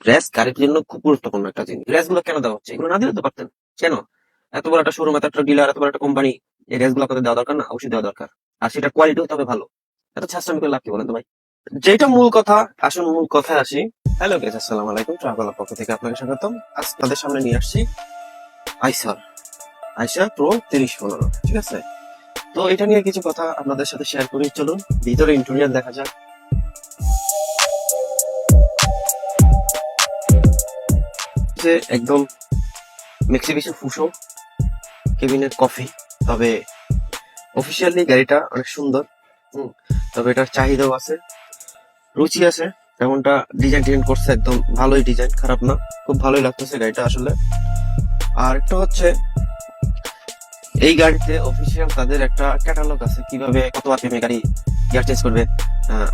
Race গাড়ির জন্য খুব গুরুত্বপূর্ণ একটা জিনিস। রেস গুলো কেন দেওয়া হচ্ছে? এগুলো না দিলে তো পারতেন। কেন? এত বড় একটা শোরুম, এত একটা ডিলার, এত বড় একটা কোম্পানি, এই রেস গুলো আপনাদের দেওয়া দরকার না? অবশ্যই দেওয়া দরকার। আর সেটা কোয়ালিটি হতে হবে ভালো। এত ছাত্রামি করে লাভ কি বলেন তো ভাই? যেটা মূল কথা, আসল মূল কথায় আসি। হ্যালো গাইস, আসসালামু আলাইকুম। ট্রাভেলার পক্ষ থেকে আপনাকে স্বাগতম। আজ তাদের সামনে নিয়ে আসছি আইসা প্রো 3015। ঠিক আছে, তো এটা নিয়ে কিছু কথা আপনাদের সাথে শেয়ার করি। চলুন ভিতরে ইন্টেরিয়র দেখা যাক। যে একদম মেক্সিবিশি ফুসো কেবিনের কফি। তবে অফিসিয়ালি গাড়িটা অনেক সুন্দর। তবে এটার চাহিদাও আছে, রুচি আছে। যেমনটা ডিজাইন করছে, একদম ভালোই ডিজাইন, খারাপ না, খুব ভালোই লাগতেছে গাড়িটা আসলে। আর একটা হচ্ছে, এই গাড়িতে অফিসিয়াল তাদের একটা ক্যাটালগ আছে, কিভাবে কত আরপিএম গাড়ি গিয়ার চেঞ্জ করবে।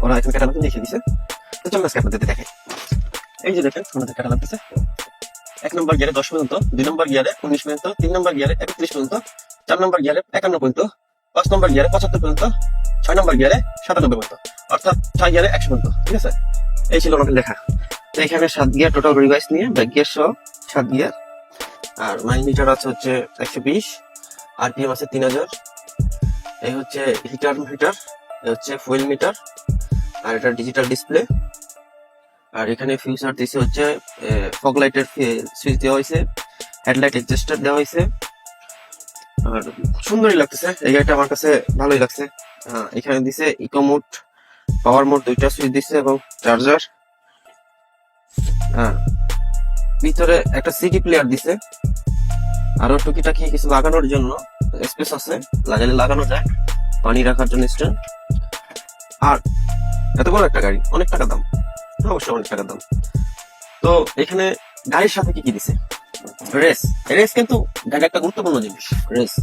ওরা এখানে ক্যাটালগ দেখিয়ে দিছে। তো চলুন আজকে আপনাদের দেখাই। এই যে দেখেন, আমাদের ক্যাটালগ দিছে। 1 নম্বর গিয়ারে 10 পর্যন্ত, 2 নম্বর গিয়ারে 19 পর্যন্ত, 3 নম্বর গিয়ারে 31 পর্যন্ত, 4 নম্বর গিয়ারে 51 পর্যন্ত, 5 নম্বর গিয়ারে 75 পর্যন্ত, 6 নম্বর গিয়ারে 97 পর্যন্ত, অর্থাৎ 6 গিয়ারে 100 পর্যন্ত। ঠিক আছে, এই ছিল আমাদের লেখা। তো এখানে 7 গিয়ার টোটাল রিভাইস নিয়ে, ব্যাক গিয়ার সহ 7 গিয়ার। আর মাইল মিটার আছে হচ্ছে 120, আরপিএম আছে 3000। এই হচ্ছে হিটার, এই হচ্ছে ফুয়েল মিটার, আর এটা ডিজিটাল ডিসপ্লে। আর এখানে ফিউচার দিছে হচ্ছে ফগ লাইটের সুইচ দেওয়া হয়েছে, হেডলাইট এডজাস্টার দেওয়া হয়েছে। আর সুন্দরই লাগতেছে, এই গাড়িটা আমার কাছে ভালোই লাগছে। এখানে দিছে ইকো মোড, পাওয়ার মোড, দুইটা সুইচ দিছে এবং চার্জার। ভিতরে একটা সিডি প্লেয়ার দিছে, আরো টুকিটাকি কিছু লাগানোর জন্য স্পেস আছে, লাগালে লাগানো যায়, পানি রাখার জন্য স্ট্যান্ড। আর এত বড় একটা গাড়ি, অনেক টাকা দাম, অবশ্যই অনেক টাকা দাম। তো এখানে গাড়ির সাথে কি কি দিছে? রেস। রেস কিন্তু গাড়ি একটা গুরুত্বপূর্ণ জিনিস। রেস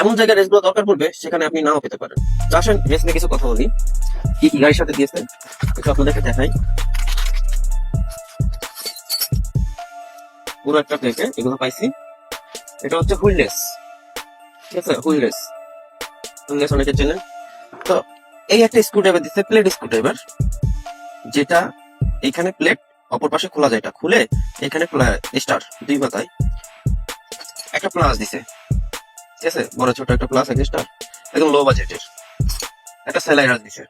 এমন জায়গায় রেস গুলো দরকার পড়বে, সেখানে আপনি নাও পেতে পারেন। তো আসেন রেস নিয়ে কিছু কথা বলি, কি কি গাড়ির সাথে দিয়েছে একটু আপনাদেরকে দেখাই। পুরো একটা প্লেটে এগুলো পাইছি। এটা হচ্ছে হুইললেস। ঠিক আছে, হুইললেস অনেকে চেনেন। তো এই একটা স্ক্রুড্রাইভার দিচ্ছে, প্লেট স্ক্রুড্রাইভার, যেটা এখানে প্লেট অপর পাশে খোলা যায়, এটা খুলে এখানে স্টার দুই মাথায় একটা প্লাস দিছে। ঠিক আছে, বড় ছোট একটা প্লাস, একটা স্টার, একদম লো বাজেটের। একটা সেলাইরার দিছে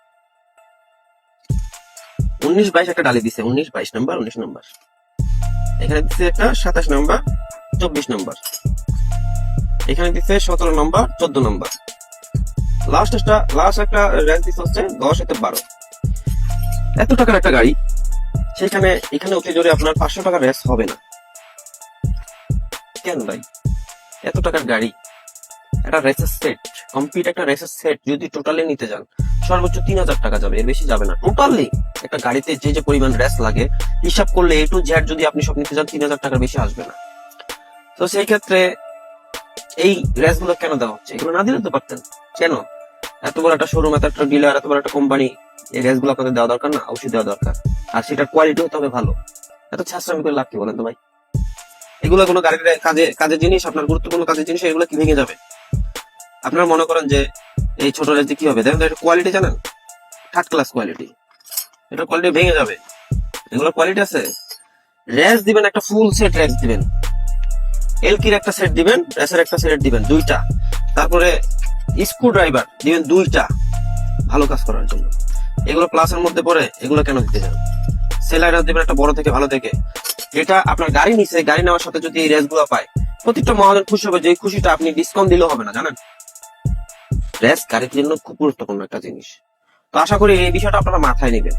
19-22 একটা ডালি দিছে, 19-22 নাম্বার, 19 নাম্বার। এখানে দিছে একটা 27 নাম্বার, 24 নাম্বার। এখানে দিছে 17 নাম্বার, 14 নাম্বার। লাস্ট একটা র্যাঙ্ক দিছে হচ্ছে 10-12। এত টাকার একটা গাড়ি, সেখানে এখানে অতি জোরে আপনার 500 টাকার রেস হবে না কেন ভাই? এত টাকার গাড়ি, একটা রেসের সেট, কমপ্লিট একটা রেসের সেট যদি টোটালি নিতে যান, সর্বোচ্চ 3000 টাকা যাবে, এর বেশি যাবে না। টোটালি একটা গাড়িতে যে যে পরিমাণ রেস লাগে, হিসাব করলে এ টু জেড যদি আপনি সব নিতে যান, 3000 টাকার বেশি আসবে না। তো সেই ক্ষেত্রে এই রেস গুলো কেন দেওয়া হচ্ছে? এগুলো না দিলে তো পারতেন। কেন? এত বড় একটা শোরুম, এত একটা ডিলার, এত বড় একটা কোম্পানি, এই রেস গুলো আপনাদের দেওয়া দরকার না? অবশ্যই দেওয়া দরকার। আর সেটার কোয়ালিটি হতে হবে ভালো। এত ছাত্রামি করে লাভ কি বলেন তো ভাই? এগুলো কোনো গাড়ির কাজের জিনিস, আপনার গুরুত্বপূর্ণ কাজের জিনিস, এগুলো কি ভেঙে যাবে? আপনারা মনে করেন যে এই ছোট রেঞ্জে কি হবে, দেখেন এটা কোয়ালিটি জানেন, থার্ড ক্লাস কোয়ালিটি। এটা কোয়ালিটি ভেঙে যাবে। এগুলো কোয়ালিটি আছে। রেস দিবেন, একটা ফুল সেট রেস দিবেন, এলকির একটা সেট দিবেন, রেসের একটা সেট দিবেন, দুইটা। তারপরে স্ক্রু ড্রাইভার দিবেন দুইটা, ভালো কাজ করার জন্য। এগুলো প্লাসের মধ্যে পড়ে, এগুলো কেন দিতে যান? সেলাইরার দিবেন একটা বড় থেকে, ভালো থেকে। এটা আপনার গাড়ি নিছে, গাড়ি নেওয়ার সাথে যদি এই রেস গুলো পায়, প্রত্যেকটা মহাজন খুশি হবে। যে খুশিটা আপনি ডিসকাউন্ট দিলেও হবে না, জানেন। রেস গাড়ির জন্য খুব গুরুত্বপূর্ণ একটা জিনিস। তো আশা করি এই বিষয়টা আপনারা মাথায় নেবেন।